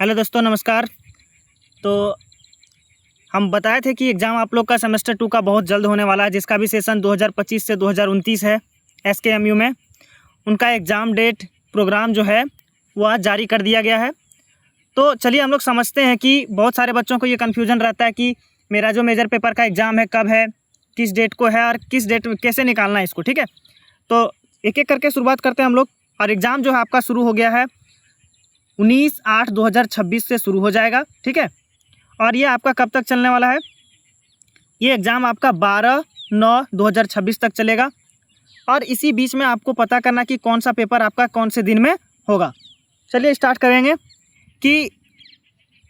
Hello दोस्तों, नमस्कार। तो हम बताए थे कि एग्ज़ाम आप लोग का सेमेस्टर 2 का बहुत जल्द होने वाला है, जिसका भी सेशन 2025 से 2029 है। एसकेएमयू में उनका एग्ज़ाम डेट प्रोग्राम जो है वो आज जारी कर दिया गया है। तो चलिए हम लोग समझते हैं कि बहुत सारे बच्चों को ये कन्फ्यूजन रहता है कि मेरा जो मेजर पेपर का एग्ज़ाम है कब है, किस डेट को है और किस डेट कैसे निकालना है इसको। ठीक है, तो एक एक करके शुरुआत करते हैं हम लोग। और एग्ज़ाम जो है आपका शुरू हो गया है 19/8/2026 से शुरू हो जाएगा। ठीक है, और ये आपका कब तक चलने वाला है? ये एग्ज़ाम आपका 12/9/2026 तक चलेगा। और इसी बीच में आपको पता करना कि कौन सा पेपर आपका कौन से दिन में होगा। चलिए स्टार्ट करेंगे कि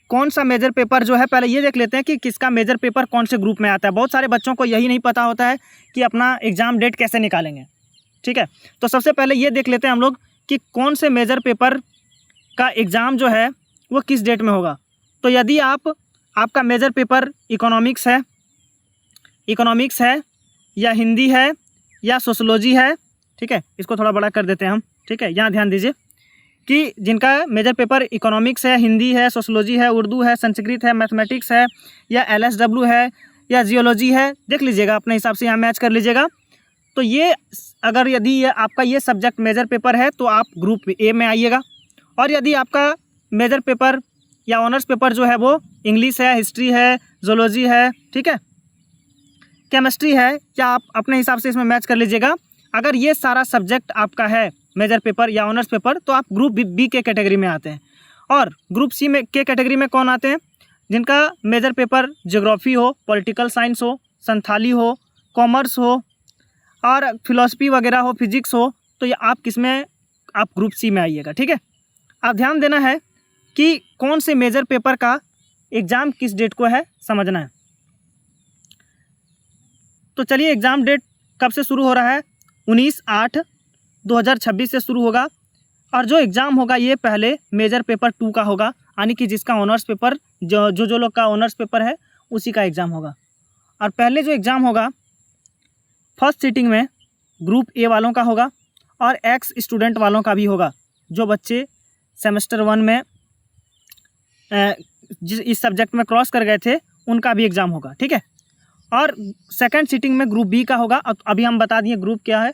कौन सा मेजर पेपर जो है, पहले ये देख लेते हैं कि किसका मेजर पेपर कौन से ग्रुप में आता है। बहुत सारे बच्चों को यही नहीं पता होता है कि अपना एग्ज़ाम डेट कैसे निकालेंगे। ठीक है, तो सबसे पहले ये देख लेते हैं हम लोग कि कौन से मेजर पेपर का एग्ज़ाम जो है वो किस डेट में होगा। तो यदि आपका मेजर पेपर इकोनॉमिक्स है या हिंदी है या सोशलॉजी है। ठीक है, इसको थोड़ा बड़ा कर देते हैं हम। ठीक है, यहाँ ध्यान दीजिए कि जिनका मेजर पेपर इकोनॉमिक्स है, हिंदी है, सोशलॉजी है, उर्दू है, संस्कृत है, मैथमेटिक्स है या एलएसडब्ल्यू है या जियोलॉजी है, देख लीजिएगा अपने हिसाब से, यहाँ मैच कर लीजिएगा। तो ये अगर यदि ये आपका ये सब्जेक्ट मेजर पेपर है तो आप ग्रुप ए में आइएगा। और यदि आपका मेजर पेपर या ऑनर्स पेपर जो है वो इंग्लिश है, हिस्ट्री है, जोलॉजी है, ठीक है, केमिस्ट्री है, या आप अपने हिसाब से इसमें मैच कर लीजिएगा। अगर ये सारा सब्जेक्ट आपका है मेजर पेपर या ऑनर्स पेपर तो आप ग्रुप बी के कैटेगरी में आते हैं। और ग्रुप सी में के कैटेगरी में कौन आते हैं? जिनका मेजर पेपर ज्योग्राफी हो, पॉलिटिकल साइंस हो, संथाली हो, कॉमर्स हो और फिलॉसफी वगैरह हो, फिजिक्स हो, तो ये आप किस में, आप ग्रुप सी में आइएगा। ठीक है, आप ध्यान देना है कि कौन से मेजर पेपर का एग्ज़ाम किस डेट को है, समझना है। तो चलिए एग्ज़ाम डेट कब से शुरू हो रहा है? 19/8/2026 से शुरू होगा। और जो एग्ज़ाम होगा ये पहले मेजर पेपर 2 का होगा, यानी कि जिसका ऑनर्स पेपर जो लोग का ऑनर्स पेपर है उसी का एग्ज़ाम होगा। और पहले जो एग्ज़ाम होगा फर्स्ट सीटिंग में ग्रुप ए वालों का होगा और एक्स स्टूडेंट वालों का भी होगा। जो बच्चे सेमेस्टर 1 में इस सब्जेक्ट में क्रॉस कर गए थे उनका भी एग्ज़ाम होगा। ठीक है, और सेकंड सीटिंग में ग्रुप बी का होगा। अभी हम बता दिए ग्रुप क्या है।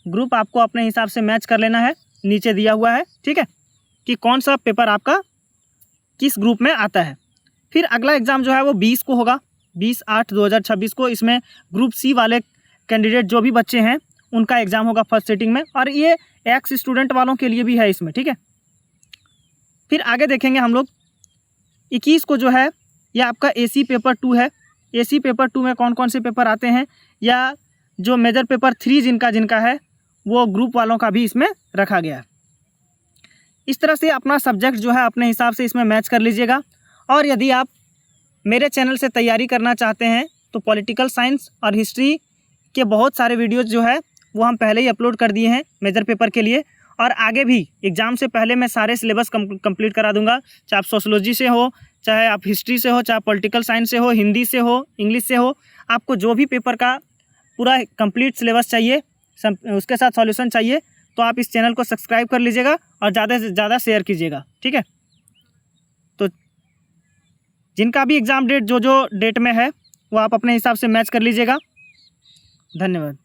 ग्रुप आपको अपने हिसाब से मैच कर लेना है, नीचे दिया हुआ है। ठीक है, कि कौन सा पेपर आपका किस ग्रुप में आता है। फिर अगला एग्ज़ाम जो है वो 20 को होगा, 20/8/2026 को। इसमें ग्रुप सी वाले कैंडिडेट जो भी बच्चे हैं उनका एग्ज़ाम होगा फर्स्ट सीटिंग में, और ये एक्स स्टूडेंट वालों के लिए भी है इसमें। ठीक है, फिर आगे देखेंगे हम लोग 21 को जो है ये आपका एसी पेपर 2 है। एसी पेपर 2 में कौन कौन से पेपर आते हैं, या जो मेजर पेपर 3 जिनका है वो ग्रुप वालों का भी इसमें रखा गया है। इस तरह से अपना सब्जेक्ट जो है अपने हिसाब से इसमें मैच कर लीजिएगा। और यदि आप मेरे चैनल से तैयारी करना चाहते हैं तो पॉलिटिकल साइंस और हिस्ट्री के बहुत सारे वीडियोज़ जो है वो हम पहले ही अपलोड कर दिए हैं मेजर पेपर के लिए। और आगे भी एग्ज़ाम से पहले मैं सारे सिलेबस कंप्लीट करा दूंगा, चाहे आप सोशलॉजी से हो, चाहे आप हिस्ट्री से हो, चाहे पॉलिटिकल साइंस से हो, हिंदी से हो, इंग्लिश से हो। आपको जो भी पेपर का पूरा कंप्लीट सिलेबस चाहिए, उसके साथ सॉल्यूशन चाहिए, तो आप इस चैनल को सब्सक्राइब कर लीजिएगा और ज़्यादा से ज़्यादा शेयर कीजिएगा। ठीक है, तो जिनका भी एग्ज़ाम डेट जो डेट में है वो आप अपने हिसाब से मैच कर लीजिएगा। धन्यवाद।